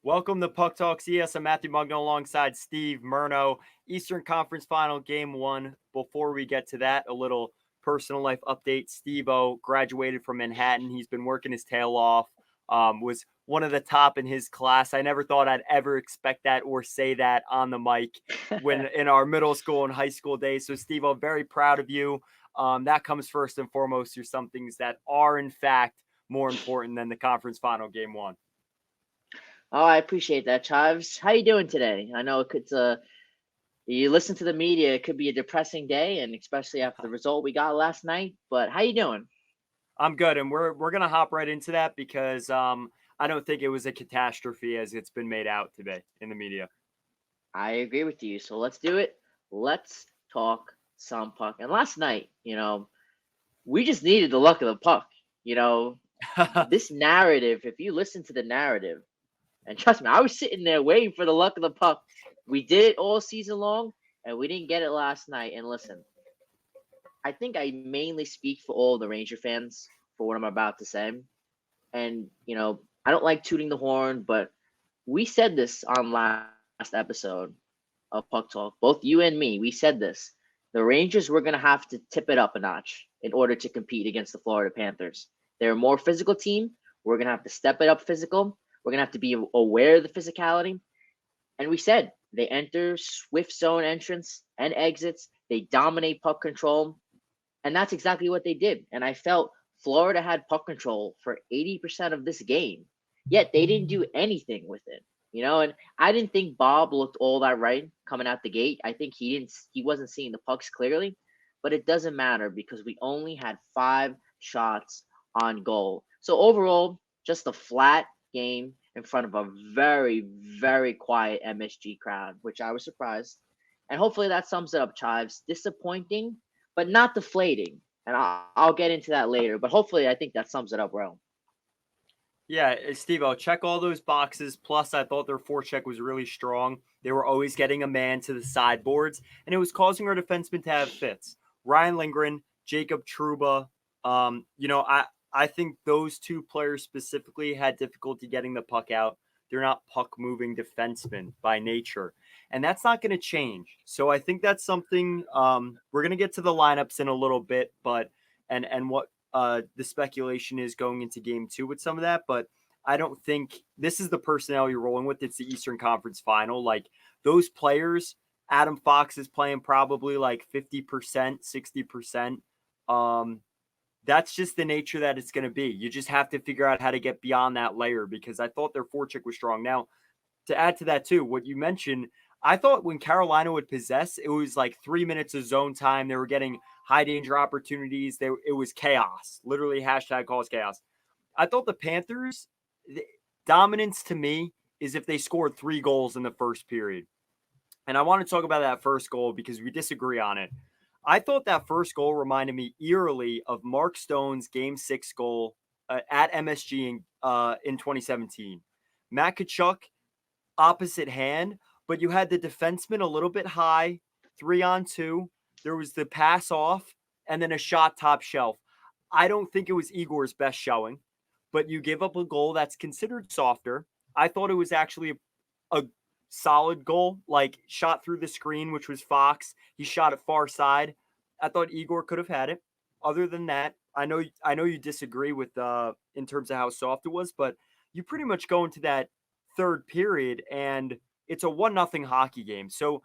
Welcome to Puck Talks ES. I'm Matthew Mugno alongside Steve Murno. Eastern Conference Final Game 1. Before we get to that, a little personal life update. Steve-O graduated from Manhattan. He's been working his tail off. Was one of the top in his class. I never thought I'd ever expect that or say that on the mic when in our middle school and high school days. So, Steve-O, very proud of you. That comes first and foremost. There's some things that are, in fact, more important than the conference final Game 1. Oh, I appreciate that, Chives. How you doing today? I know it's you listen to the media, it could be a depressing day, and especially after the result we got last night. But how you doing? I'm good, and we're gonna hop right into that because I don't think it was a catastrophe as it's been made out today in the media. I agree with you. So let's do it. Let's talk some puck. And last night, we just needed the luck of the puck. This narrative, if you listen to the narrative, and trust me, I was sitting there waiting for the luck of the puck. We did it all season long, and we didn't get it last night. And listen, I think I mainly speak for all the Ranger fans for what I'm about to say. And, I don't like tooting the horn, but we said this on last episode of Puck Talk. Both you and me, we said this. The Rangers were going to have to tip it up a notch in order to compete against the Florida Panthers. They're a more physical team. We're going to have to step it up physical. We're going to have to be aware of the physicality. And we said they enter swift zone entrance and exits. They dominate puck control. And that's exactly what they did. And I felt Florida had puck control for 80% of this game, yet they didn't do anything with it. And I didn't think Bob looked all that right coming out the gate. I think he wasn't seeing the pucks clearly, but it doesn't matter because we only had 5 shots on goal. So overall, just a flat game in front of a very, very quiet MSG crowd, which I was surprised. And hopefully that sums it up, Chives. Disappointing, but not deflating. And I'll get into that later. But hopefully I think that sums it up well. Yeah, Steve, I'll check all those boxes. Plus, I thought their forecheck was really strong. They were always getting a man to the sideboards, and it was causing our defensemen to have fits. Ryan Lindgren, Jacob Trouba, I think those two players specifically had difficulty getting the puck out. They're not puck moving defensemen by nature, and that's not going to change. So I think that's something we're going to get to the lineups in a little bit, but and what the speculation is going into game 2 with some of that, but I don't think this is the personnel you're rolling with. It's the Eastern Conference Final. Like those players, Adam Fox is playing probably like 50%, 60%. That's just the nature that it's going to be. You just have to figure out how to get beyond that layer because I thought their forecheck was strong. Now, to add to that too, what you mentioned, I thought when Carolina would possess, it was like 3 minutes of zone time. They were getting high danger opportunities. It was chaos. Literally hashtag calls chaos. I thought the Panthers, dominance to me is if they scored 3 goals in the first period. And I want to talk about that first goal because we disagree on it. I thought that first goal reminded me eerily of Mark Stone's Game 6 goal at MSG in 2017. Matt Tkachuk, opposite hand, but you had the defenseman a little bit high, 3-on-2. There was the pass off and then a shot top shelf. I don't think it was Igor's best showing, but you give up a goal that's considered softer. I thought it was actually a solid goal, like shot through the screen, which was Fox. He shot it far side. I thought Igor could have had it. Other than that, I know you disagree with in terms of how soft it was, but you pretty much go into that third period and it's a 1-0 hockey game. So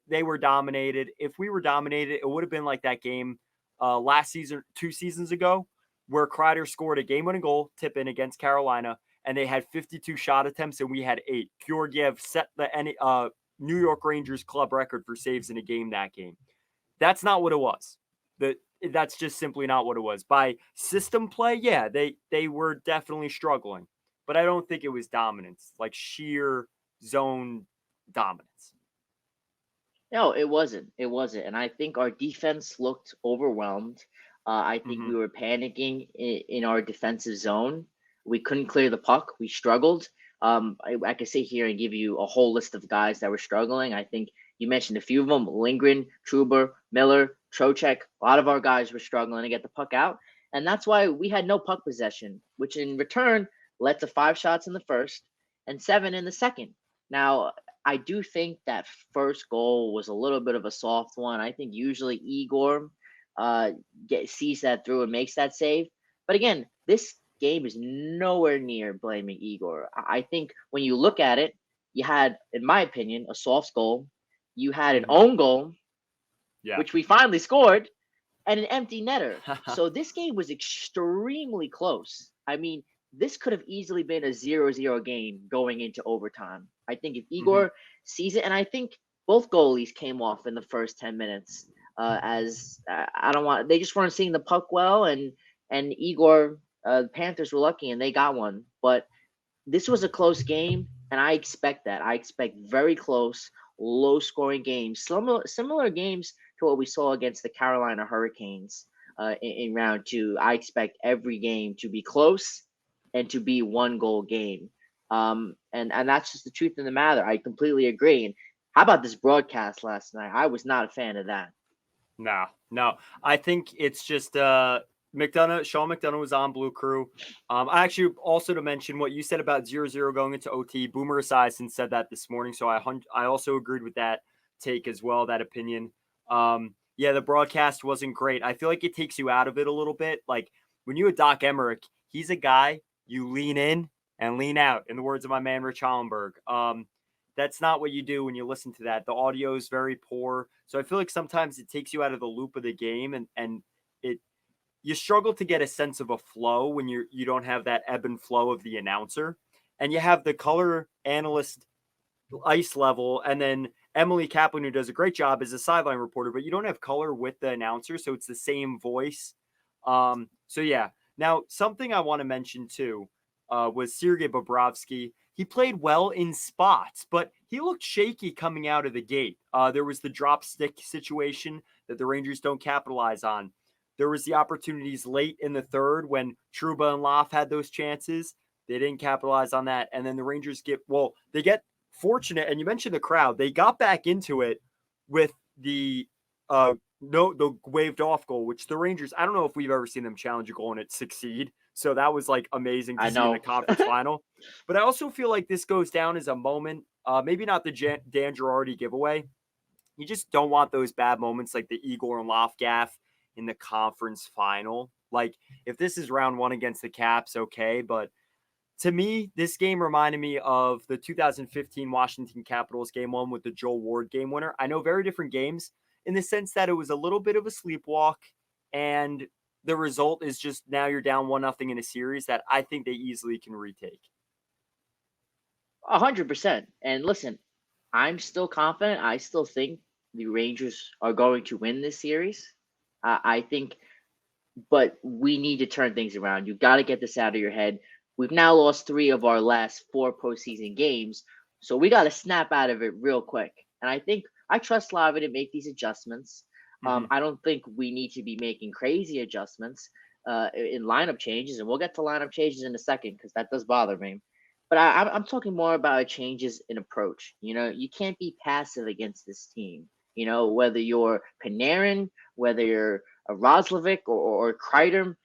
they were dominated. If we were dominated, it would have been like that game last season, 2 seasons ago, where Kreider scored a game-winning goal, tip in against Carolina, and they had 52 shot attempts and we had 8. Georgiev set the New York Rangers club record for saves in a game that game. That's not what it was. That's just simply not what it was. By system play, yeah, they were definitely struggling, but I don't think it was dominance, like sheer zone dominance. No, it wasn't. It wasn't. And I think our defense looked overwhelmed. I think we were panicking in our defensive zone. We couldn't clear the puck. We struggled. I could sit here and give you a whole list of guys that were struggling. I think you mentioned a few of them: Lindgren, Trouba, Miller, Trocheck. A lot of our guys were struggling to get the puck out. And that's why we had no puck possession, which in return led to 5 shots in the first. and 7 in the second. Now, I do think that first goal was a little bit of a soft one. I think usually Igor sees that through and makes that save. But again, this game is nowhere near blaming Igor. I think when you look at it, you had, in my opinion, a soft goal. You had an own goal, Yeah. which we finally scored, and an empty netter. So this game was extremely close. I mean, this could have easily been a 0-0 game going into overtime. I think if Igor sees it, and I think both goalies came off in the first 10 minutes, as I don't want, they just weren't seeing the puck well, and Igor, the Panthers were lucky and they got one. But this was a close game, and I expect that. I expect very close, low scoring games, similar games to what we saw against the Carolina Hurricanes in round two. I expect every game to be close and to be one goal game. And that's just the truth of the matter. I completely agree. And how about this broadcast last night? I was not a fan of that. No. I think it's just Sean McDonough was on Blue Crew. I actually also to mention what you said about 0-0 going into OT. Boomer Esiason said that this morning, so I also agreed with that take as well, that opinion. Yeah, the broadcast wasn't great. I feel like it takes you out of it a little bit. Like when you had Doc Emmerich, he's a guy you lean in and lean out, in the words of my man Rich Hollenberg. That's not what you do when you listen to that. The audio is very poor. So I feel like sometimes it takes you out of the loop of the game and you struggle to get a sense of a flow when you don't have that ebb and flow of the announcer. And you have the color analyst ice level and then Emily Kaplan, who does a great job as a sideline reporter, but you don't have color with the announcer, so it's the same voice. So yeah. Now, something I want to mention too was Sergei Bobrovsky. He played well in spots, but he looked shaky coming out of the gate. There was the drop stick situation that the Rangers don't capitalize on. There was the opportunities late in the third when Trouba and Loff had those chances. They didn't capitalize on that. And then the Rangers they get fortunate. And you mentioned the crowd. They got back into it with the waved off goal, which the Rangers, I don't know if we've ever seen them challenge a goal and it succeed. So that was like amazing to see in the conference final. But I also feel like this goes down as a moment, maybe not the Dan Girardi giveaway. You just don't want those bad moments like the Igor and Loff gaff in the conference final. Like if this is round one against the Caps, okay. But to me, this game reminded me of the 2015 Washington Capitals game one with the Joel Ward game winner. I know very different games in the sense that it was a little bit of a sleepwalk and the result is just now you're down 1-0 in a series that I think they easily can retake. 100%. And listen, I'm still confident. I still think the Rangers are going to win this series. I think, but we need to turn things around. You got to get this out of your head. We've now lost 3 of our last 4 postseason games, so we got to snap out of it real quick. And I think I trust Slava to make these adjustments. I don't think we need to be making crazy adjustments in lineup changes, and we'll get to lineup changes in a second because that does bother me. But I'm talking more about changes in approach. You know, you can't be passive against this team. You know, whether you're Panarin, whether you're a Roslovic or Kreider,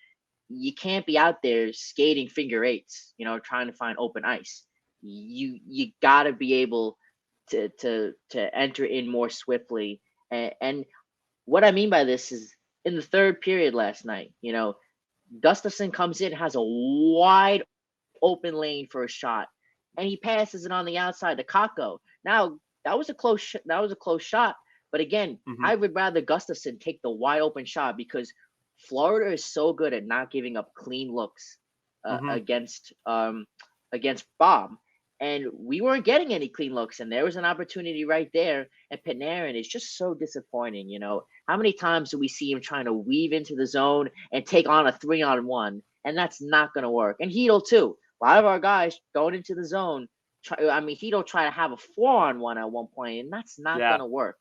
you can't be out there skating figure eights, you know, trying to find open ice. You got to be able to enter in more swiftly. And what I mean by this is in the third period last night, you know, Gustafsson comes in, has a wide open lane for a shot, and he passes it on the outside to Kakko. Now that was a close shot, but again, I would rather Gustafsson take the wide open shot because Florida is so good at not giving up clean looks against Bob. And we weren't getting any clean looks, and there was an opportunity right there. And Panarin is just so disappointing. You know, how many times do we see him trying to weave into the zone and take on a 3-on-1, and that's not going to work. And Chytil too. A lot of our guys going into the zone. Chytil try to have a 4-on-1 at one point, and that's not going to work.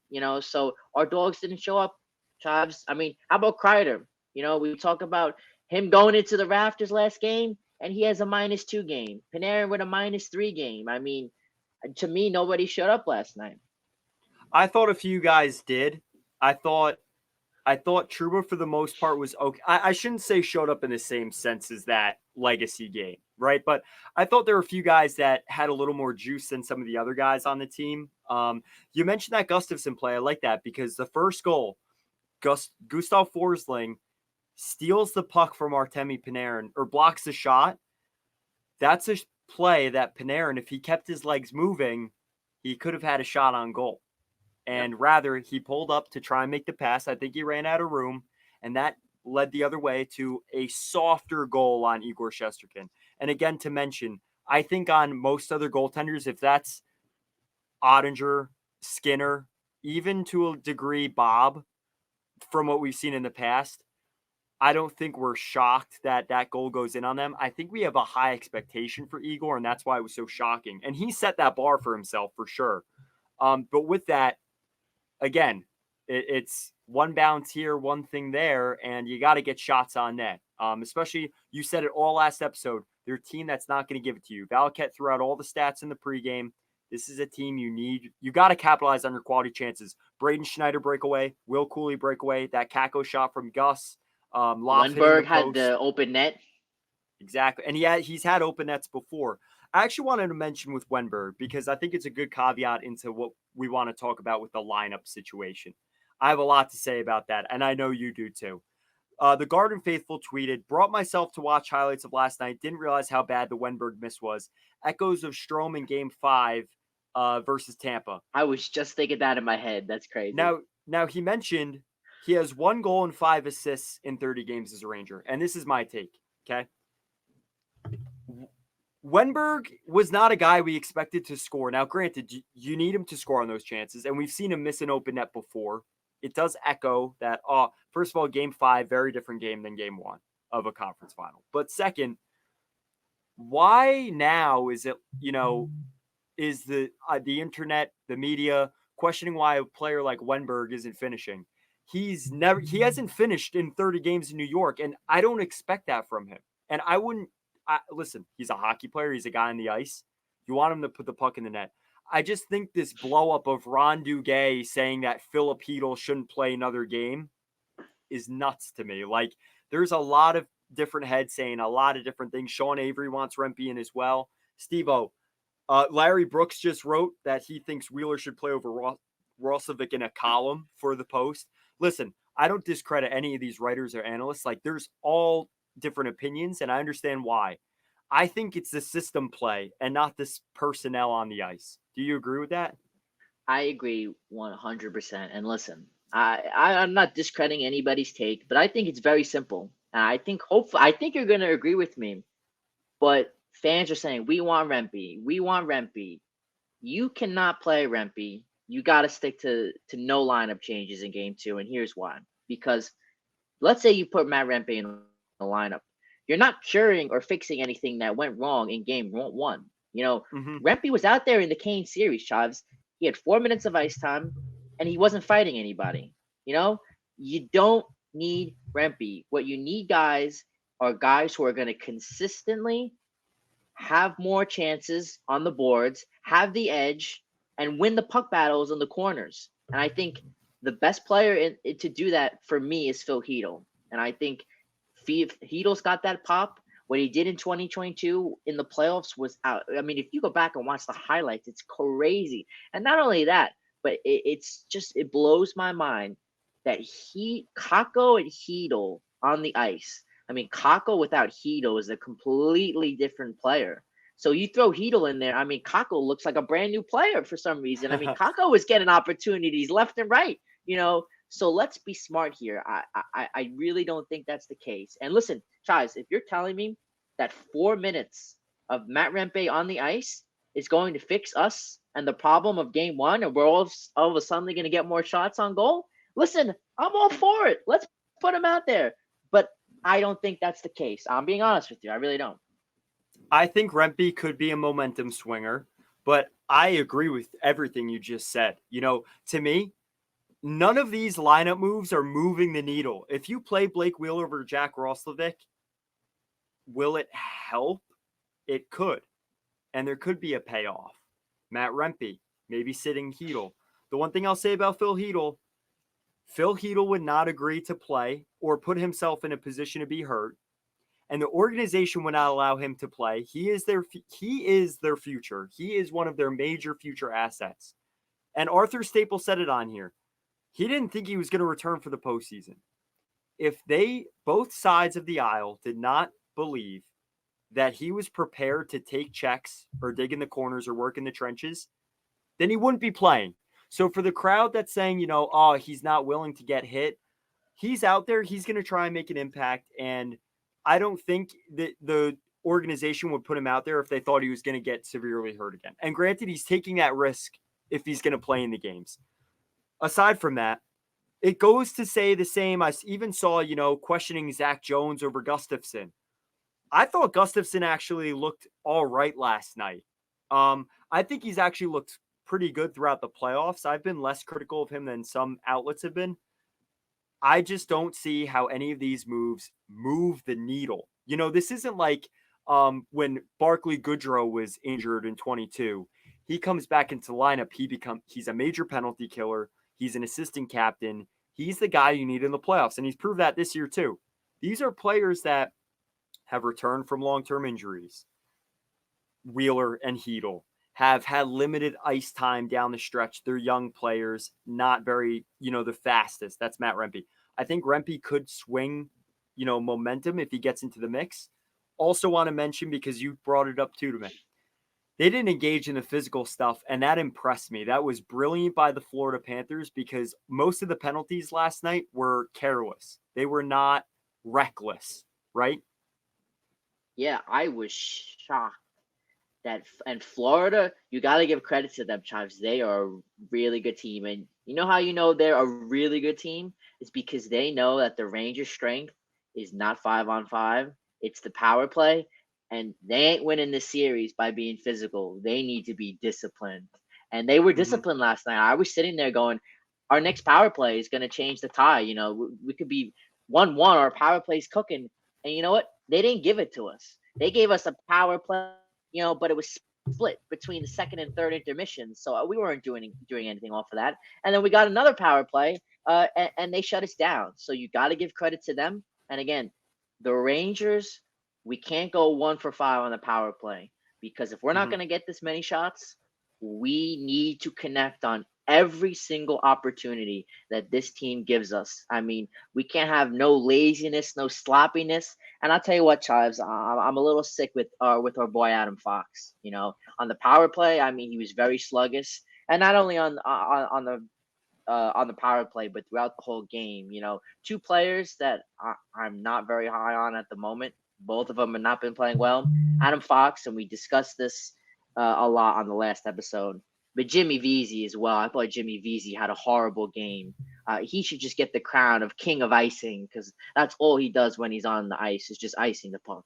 You know, so our dogs didn't show up. Travis, how about Kreider? You know, we talk about him going into the rafters last game, and he has a -2 game. Panarin with a -3 game. I mean, to me, nobody showed up last night. I thought a few guys did. I thought I thought Truba for the most part was okay. I shouldn't say showed up in the same sense as that legacy game, right? But I thought there were a few guys that had a little more juice than some of the other guys on the team. You mentioned that Gustafson play. I like that because the first goal, Gustav Forsling steals the puck from Artemi Panarin or blocks the shot. That's a play that Panarin, if he kept his legs moving, he could have had a shot on goal. Yep. And rather, he pulled up to try and make the pass. I think he ran out of room, and that led the other way to a softer goal on Igor Shesterkin. And again, to mention, I think on most other goaltenders, if that's Ottinger, Skinner, even to a degree Bob, from what we've seen in the past, I don't think we're shocked that that goal goes in on them. I think we have a high expectation for Igor, and that's why it was so shocking. And he set that bar for himself for sure. But with that, again, it's one bounce here, one thing there, and you got to get shots on net. Especially, you said it all last episode, they're a team that's not going to give it to you. Valakette threw out all the stats in the pregame. This is a team you got to capitalize on your quality chances. Braden Schneider breakaway, Will Cooley breakaway, that Kako shot from Gus, Loft hitting the Lundberg had post. the open net. Exactly. And he's had open nets before. I actually wanted to mention with Wenberg because I think it's a good caveat into what we want to talk about with the lineup situation. I have a lot to say about that, and I know you do too. The Garden Faithful tweeted, brought myself to watch highlights of last night. Didn't realize how bad the Wenberg miss was. Echoes of Strome in Game 5 versus Tampa. I was just thinking that in my head. That's crazy. Now he mentioned he has 1 goal and 5 assists in 30 games as a Ranger, and this is my take, okay? Wenberg was not a guy we expected to score. Now, granted, you need him to score on those chances, and we've seen him miss an open net before. It does echo that, first of all, Game 5, very different game than Game 1 of a conference final. But second, why now is it, is the internet, the media questioning why a player like Wenberg isn't finishing? He hasn't finished in 30 games in New York, and I don't expect that from him. And I wouldn't, listen, he's a hockey player. He's a guy on the ice. You want him to put the puck in the net. I just think this blow up of Ron Duguay saying that Filip Chytil shouldn't play another game is nuts to me. Like, there's a lot of different heads saying a lot of different things. Sean Avery wants Rempe in as well. Steve-O, Larry Brooks just wrote that he thinks Wheeler should play over Rosovic in a column for the Post. Listen, I don't discredit any of these writers or analysts. Like, there's all different opinions, and I understand why. I think it's the system play and not this personnel on the ice. Do you agree with that? I agree 100%. And listen, I'm not discrediting anybody's take, but I think it's very simple. And I think you're going to agree with me. But fans are saying, we want Rempe. We want Rempe. You cannot play Rempe. You got to stick to no lineup changes in Game 2. And here's why. Because let's say you put Matt Rempe in the lineup. You're not curing or fixing anything that went wrong in Game 1. Rempe was out there in the Kane series, Chavs. He had 4 minutes of ice time, and he wasn't fighting anybody. You don't need Rempe. What you need, guys, are guys who are going to consistently have more chances on the boards, have the edge, and win the puck battles in the corners. And I think the best player to do that for me is Phil Chytil. And I think Chytil's got that pop. What he did in 2022 in the playoffs was out. I mean, if you go back and watch the highlights, it's crazy. And not only that, but it blows my mind that Kakko and Chytil on the ice. I mean, Kakko without Chytil is a completely different player. So you throw Chytil in there. I mean, Kakko looks like a brand new player for some reason. I mean, Kakko was getting opportunities left and right, So let's be smart here. I really don't think that's the case. And listen, guys, if you're telling me that 4 minutes of Matt Rempe on the ice is going to fix us and the problem of Game 1, and we're all of a sudden going to get more shots on goal, listen, I'm all for it. Let's put him out there. But I don't think that's the case. I'm being honest with you. I really don't. I think Rempe could be a momentum swinger, but I agree with everything you just said. To me, none of these lineup moves are moving the needle. If you play Blake Wheeler over Jack Roslovic, will it help? It could. And there could be a payoff. Matt Rempe, maybe sitting Chytil. The one thing I'll say about Phil Chytil, Phil Chytil would not agree to play or put himself in a position to be hurt, and the organization would not allow him to play. He is their future. He is one of their major future assets. And Arthur Staples said it on here. He didn't think he was going to return for the postseason. If both sides of the aisle did not believe that he was prepared to take checks or dig in the corners or work in the trenches, then he wouldn't be playing. So for the crowd that's saying, oh, he's not willing to get hit, he's out there. He's going to try and make an impact. And I don't think that the organization would put him out there if they thought he was going to get severely hurt again. And granted, he's taking that risk if he's going to play in the games. Aside from that, it goes to say the same. I even saw, questioning Zach Jones over Gustafson. I thought Gustafson actually looked all right last night. I think he's actually looked pretty good throughout the playoffs. I've been less critical of him than some outlets have been. I just don't see how any of these moves move the needle. This isn't like when Barkley Goodrow was injured in 22. He comes back into the lineup. He's a major penalty killer. He's an assistant captain. He's the guy you need in the playoffs, and he's proved that this year too. These are players that have returned from long-term injuries. Wheeler and Chytil have had limited ice time down the stretch. They're young players, not very, the fastest. That's Matt Rempe. I think Rempe could swing, momentum if he gets into the mix. Also want to mention, because you brought it up too to me, they didn't engage in the physical stuff, and that impressed me. That was brilliant by the Florida Panthers because most of the penalties last night were careless. They were not reckless, right? Yeah, I was shocked and Florida, you got to give credit to them, Chives. They are a really good team. And you know how they're a really good team? It's because they know that the Rangers' strength is not 5-on-5. It's the power play. And they ain't winning this series by being physical. They need to be disciplined. And they were disciplined last night. I was sitting there going, our next power play is going to change the tie. We could be 1-1, our power play's cooking. And you know what? They didn't give it to us. They gave us a power play, but it was split between the second and third intermissions. So we weren't doing anything off of that. And then we got another power play, and they shut us down. So you got to give credit to them. And again, the Rangers, we can't go 1 for 5 on the power play because if we're not going to get this many shots, we need to connect on every single opportunity that this team gives us. I mean, we can't have no laziness, no sloppiness. And I'll tell you what, Chives, I'm a little sick with our boy Adam Fox. On the power play, I mean, he was very sluggish, and not only on the power play, but throughout the whole game. Two players that I'm not very high on at the moment. Both of them have not been playing well. Adam Fox, and we discussed this a lot on the last episode. But Jimmy Vesey as well. I thought Jimmy Vesey had a horrible game. He should just get the crown of king of icing because that's all he does when he's on the ice is just icing the puck.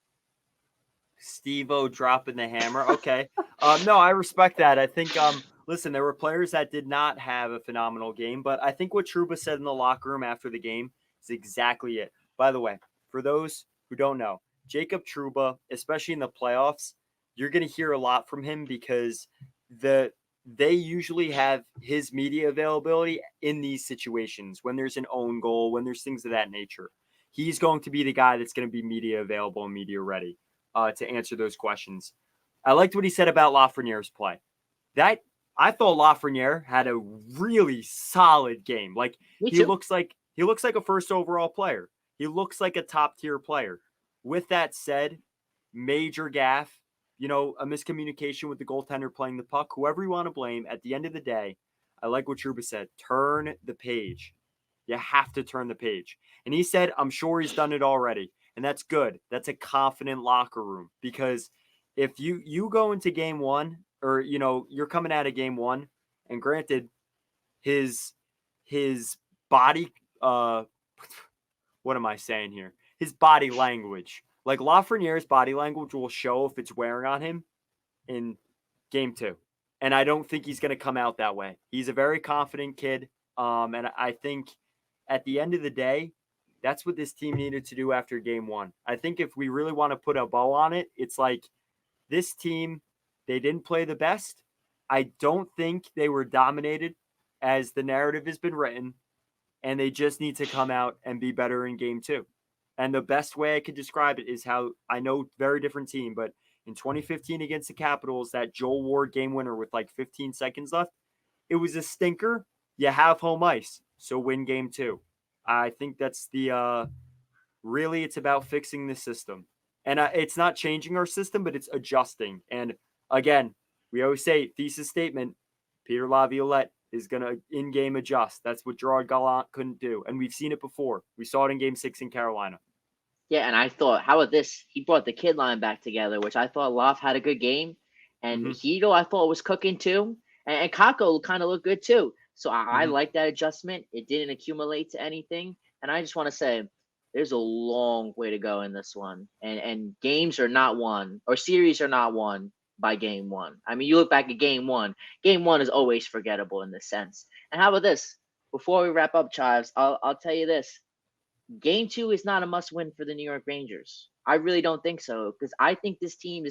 Steve-O dropping the hammer. Okay. No, I respect that. I think, listen, there were players that did not have a phenomenal game, but I think what Trouba said in the locker room after the game is exactly it. By the way, for those who don't know, Jacob Trouba, especially in the playoffs, you're going to hear a lot from him because they usually have his media availability in these situations when there's an own goal, when there's things of that nature. He's going to be the guy that's going to be media available and media ready to answer those questions. I liked what he said about Lafreniere's play. I thought Lafreniere had a really solid game. Like he looks like a first overall player. He looks like a top tier player. With that said, major gaffe. A miscommunication with the goaltender playing the puck, whoever you want to blame, at the end of the day, I like what Trouba said, turn the page. You have to turn the page. And he said, I'm sure he's done it already. And that's good. That's a confident locker room because if you go into game one or, you're coming out of game one and granted his body, what am I saying here? His body language. Like Lafreniere's body language will show if it's wearing on him in game 2. And I don't think he's going to come out that way. He's a very confident kid. And I think at the end of the day, that's what this team needed to do after game 1. I think if we really want to put a bow on it, it's like this team, they didn't play the best. I don't think they were dominated as the narrative has been written. and they just need to come out and be better in game 2. And the best way I could describe it is how I know very different team, but in 2015 against the Capitals, that Joel Ward game winner with like 15 seconds left, it was a stinker. You have home ice, so win game 2. I think that's the really it's about fixing the system. And it's not changing our system, but it's adjusting. And again, we always say thesis statement, Peter Laviolette is going to in-game adjust. That's what Gerard Gallant couldn't do. And we've seen it before. We saw it in game 6 in Carolina. Yeah, and I thought, how about this? He brought the kid line back together, which I thought Love had a good game. And Chytil, I thought, was cooking too. And Kako kind of looked good too. So I like that adjustment. It didn't accumulate to anything. And I just want to say, there's a long way to go in this one. And games are not won, or series are not won by game 1. I mean, you look back at game 1. Game 1 is always forgettable in this sense. And how about this? Before we wrap up, Chives, I'll tell you this. Game 2 is not a must-win for the New York Rangers. I really don't think so, because I think this team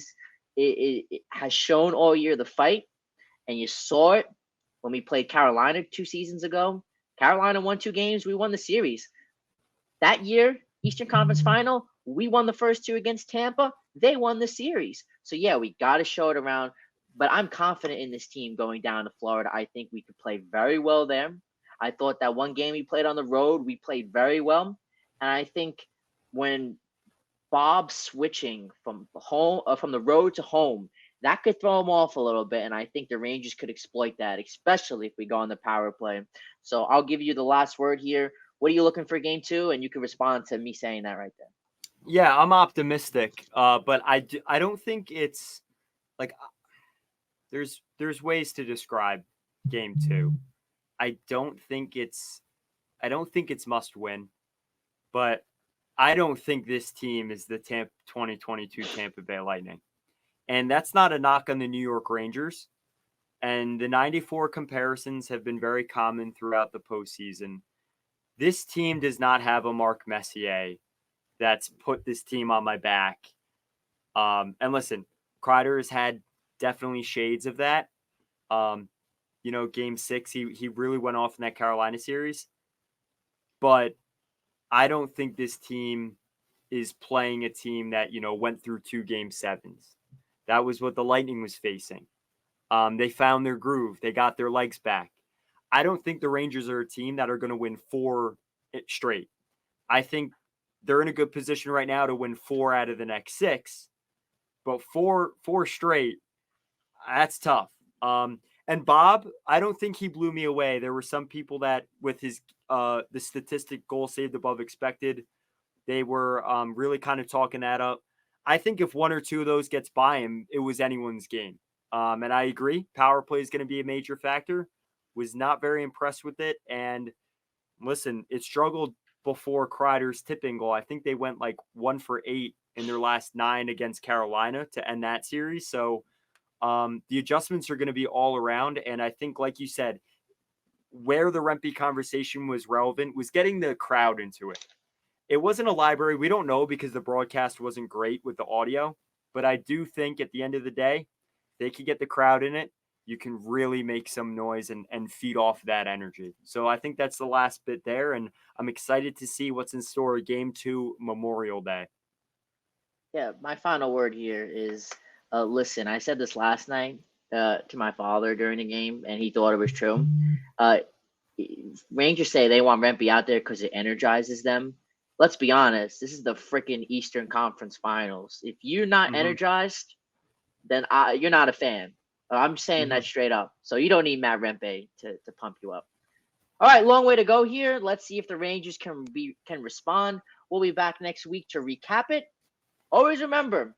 it has shown all year the fight, and you saw it when we played Carolina 2 seasons ago. Carolina won 2 games. We won the series. That year, Eastern Conference Final, we won the first 2 against Tampa. They won the series. So, yeah, we got to show it around. But I'm confident in this team going down to Florida. I think we could play very well there. I thought that one game we played on the road, we played very well. And I think when Bob switching from the road to home, that could throw him off a little bit. And I think the Rangers could exploit that, especially if we go on the power play. So I'll give you the last word here. What are you looking for game 2? And you can respond to me saying that right there. Yeah, I'm optimistic, but I don't think it's like there's ways to describe game 2. I don't think it's must win, but I don't think this team is the 2022 Tampa Bay Lightning. And that's not a knock on the New York Rangers. And the 94 comparisons have been very common throughout the postseason. This team does not have a Mark Messier that's put this team on my back. And listen, Kreider has had definitely shades of that. Game 6, he really went off in that Carolina series. But I don't think this team is playing a team that, went through 2 game 7s. That was what the Lightning was facing. They found their groove. They got their legs back. I don't think the Rangers are a team that are going to win 4 straight. I think they're in a good position right now to win 4 out of the next 6. But 4 straight, that's tough. And Bob, I don't think he blew me away. There were some people that with his the statistic goal saved above expected, they were really kind of talking that up. I think if 1 or 2 of those gets by him, it was anyone's game. And I agree, power play is going to be a major factor. Was not very impressed with it. And listen, it struggled before Kreider's tipping goal. I think they went like 1 for 8 in their last 9 against Carolina to end that series. So the adjustments are going to be all around. And I think, like you said, where the Rempe conversation was relevant was getting the crowd into it. It wasn't a library. We don't know because the broadcast wasn't great with the audio. But I do think at the end of the day, they could get the crowd in it. You can really make some noise and feed off that energy. So I think that's the last bit there. And I'm excited to see what's in store game 2 Memorial Day. Yeah, my final word here is, listen, I said this last night to my father during the game, and he thought it was true. Rangers say they want Rempe out there because it energizes them. Let's be honest, this is the freaking Eastern Conference Finals. If you're not energized, then you're not a fan. I'm saying that straight up. So you don't need Matt Rempe to pump you up. All right, long way to go here. Let's see if the Rangers can respond. We'll be back next week to recap it. Always remember,